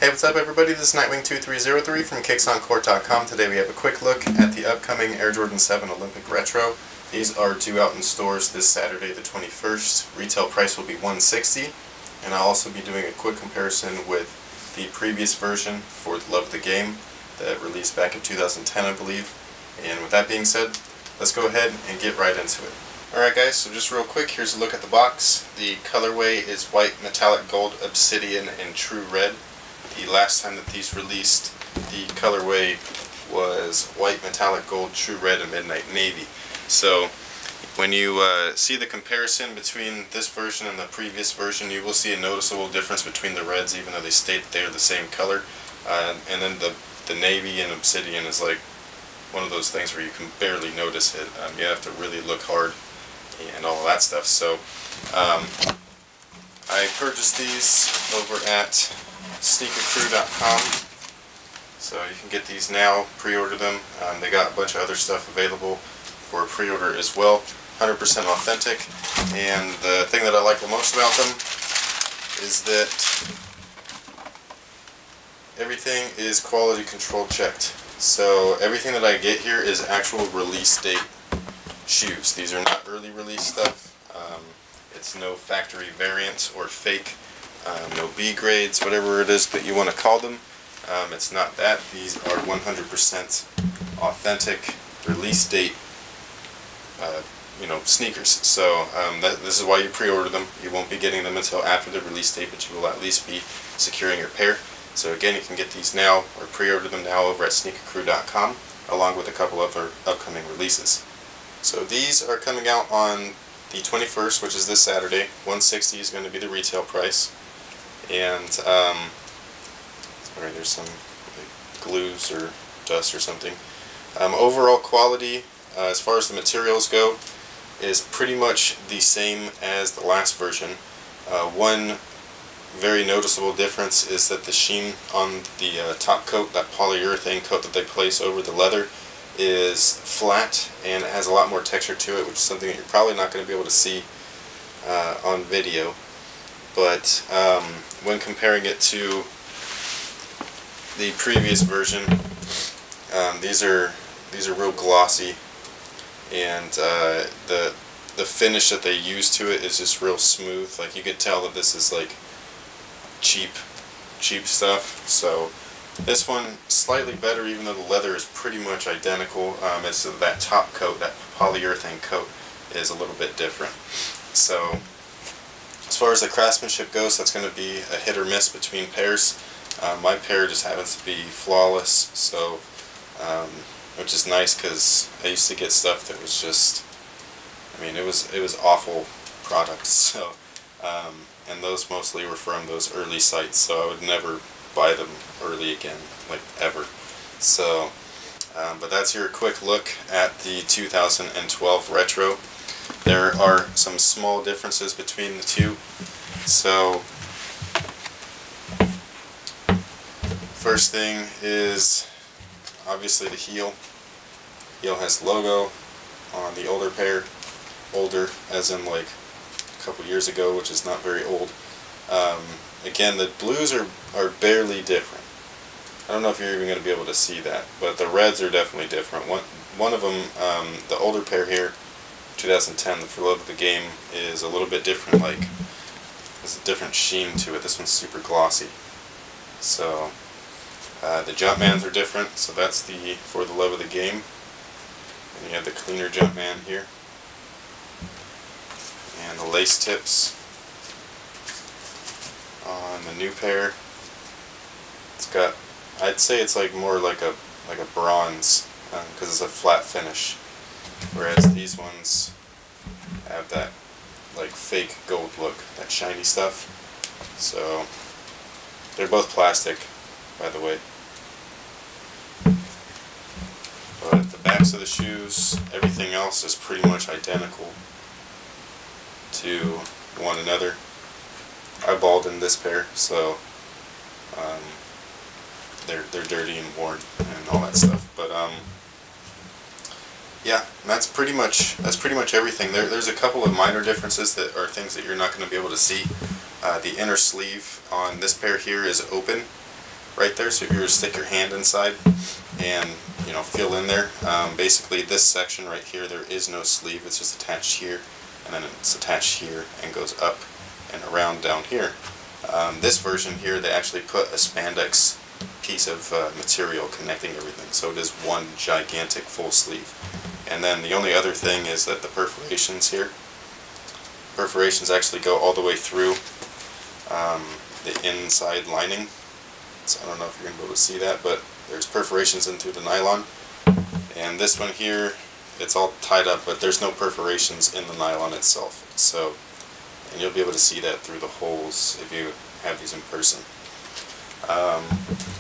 Hey, what's up everybody? This is Nightwing2303 from KicksOnCourt.com. Today we have a quick look at the upcoming Air Jordan 7 Olympic Retro. These are due out in stores this Saturday the 21st. Retail price will be $160, and I'll also be doing a quick comparison with the previous version for the Love of the Game that released back in 2010, I believe. And with that being said, let's go ahead and get right into it. Alright guys, so just real quick, here's a look at the box. The colorway is white, metallic gold, obsidian, and true red. The last time that these released, the colorway was white, metallic gold, true red, and midnight navy. So when you see the comparison between this version and the previous version, you will see a noticeable difference between the reds, even though they state they're the same color. And then the navy and obsidian is like one of those things where you can barely notice it. You have to really look hard and all of that stuff. So I purchased these over at sneakercrew.com, so you can get these now, pre-order them. They got a bunch of other stuff available for pre-order as well, 100% authentic. And the thing that I like the most about them is that everything is quality control checked. So everything that I get here is actual release date shoes. These are not early release stuff. It's no factory variant or fake, no B grades, whatever it is that you want to call them. It's not that. These are 100% authentic release date sneakers. So this is why you pre-order them. You won't be getting them until after the release date, but you will at least be securing your pair. So again, you can get these now or pre-order them now over at sneakercrew.com, along with a couple other upcoming releases. So these are coming out on the 21st, which is this Saturday. $160 is going to be the retail price. And sorry, there's some glues or dust or something. Overall quality, as far as the materials go, is pretty much the same as the last version. One very noticeable difference is that the sheen on the top coat, that polyurethane coat that they place over the leather, is flat and it has a lot more texture to it, which is something that you're probably not going to be able to see on video. But when comparing it to the previous version, these are real glossy, and the finish that they use to it is just real smooth. Like, you could tell that this is like cheap stuff. So this one slightly better, even though the leather is pretty much identical. It's that top coat, that polyurethane coat, is a little bit different. So as far as the craftsmanship goes, that's going to be a hit or miss between pairs. My pair just happens to be flawless, so which is nice, because I used to get stuff that was just, I mean, it was awful products. So and those mostly were from those early sites, so I would never buy them early again, like ever. So but that's your quick look at the 2012 Retro. There are some small differences between the two. So first thing is obviously the heel. Heel has logo on the older pair. Older as in like a couple years ago, which is not very old. Again, the blues are barely different. I don't know if you're even going to be able to see that, but the reds are definitely different. One of them, the older pair here, 2010, the For Love of the Game, is a little bit different. Like, there's a different sheen to it. This one's super glossy. So the Jumpmans are different. So that's the For the Love of the Game. And you have the cleaner Jumpman here. And the lace tips on the new pair. It's got, I'd say it's like more like a bronze, because it's a flat finish, whereas these ones have that like fake gold look, that shiny stuff. So they're both plastic, by the way. But the backs of the shoes, everything else is pretty much identical to one another. I balled in this pair, so they're dirty and worn and all that stuff. But yeah, that's pretty much everything. There's a couple of minor differences that are things that you're not going to be able to see. The inner sleeve on this pair here is open, right there. So if you were to stick your hand inside and feel in there, basically this section right here, there is no sleeve. It's just attached here, and then it's attached here and goes up and around down here. This version here, they actually put a spandex piece of material connecting everything, so it is one gigantic full sleeve. And then the only other thing is that the perforations here, actually go all the way through the inside lining. So I don't know if you're going to be able to see that, but there's perforations in through the nylon. And this one here, it's all tied up, but there's no perforations in the nylon itself. So, and you'll be able to see that through the holes if you have these in person. A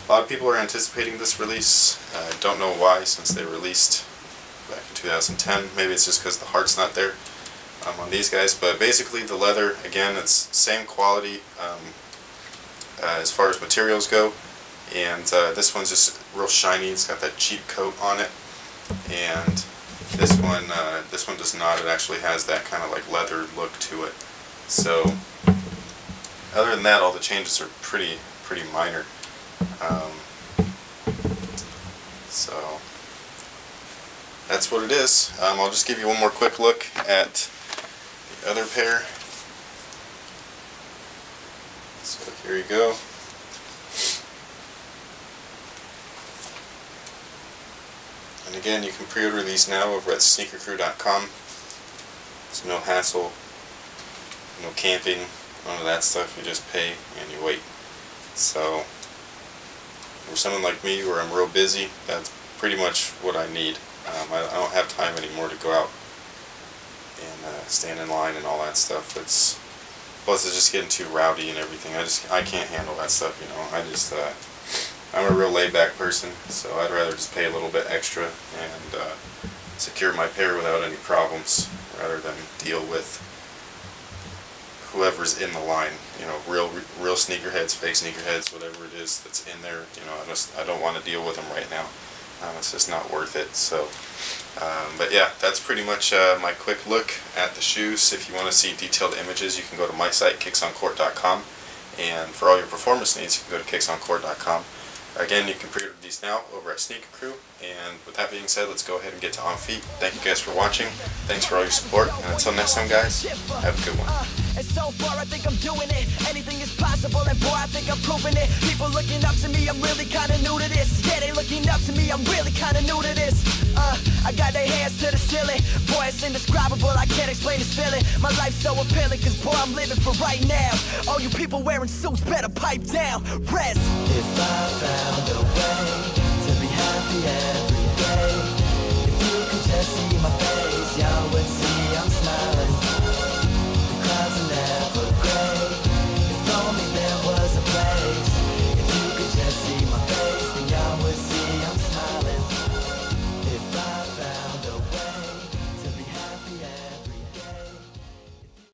lot of people are anticipating this release. I don't know why, since they released back in 2010. Maybe it's just because the heart's not there on these guys. But basically the leather, again, it's same quality as far as materials go. And this one's just real shiny. It's got that cheap coat on it. And this one does not. It actually has that kind of like leather look to it. So other than that, all the changes are pretty minor. So that's what it is. I'll just give you one more quick look at the other pair. So here you go. And again, you can pre-order these now over at sneakercrew.com. There's no hassle, no camping, none of that stuff. You just pay and you wait. So for someone like me where I'm real busy, that's pretty much what I need. I don't have time anymore to go out and stand in line and all that stuff. Plus it's just getting too rowdy and everything. I can't handle that stuff, I'm a real laid-back person, so I'd rather just pay a little bit extra and secure my pair without any problems, rather than deal with whoever's in the line. Real sneakerheads, fake sneakerheads, whatever it is that's in there. I don't want to deal with them right now. It's just not worth it. So, but yeah, that's pretty much my quick look at the shoes. If you want to see detailed images, you can go to my site, kicksoncourt.com, and for all your performance needs, you can go to kicksoncourt.com. Again, you can pre-order these now over at Sneaker Crew. And with that being said, let's go ahead and get to On Feet. Thank you guys for watching. Thanks for all your support. And until next time, guys, have a good one. And so far I think I'm doing it. Anything is possible, and boy, I think I'm proving it. People looking up to me, I'm really kinda new to this. Yeah, they looking up to me, I'm really kinda new to this. I got their hands to the ceiling. Boy, it's indescribable, I can't explain this feeling. My life's so appealing, cause boy, I'm living for right now. All you people wearing suits better pipe down. Rest. If I found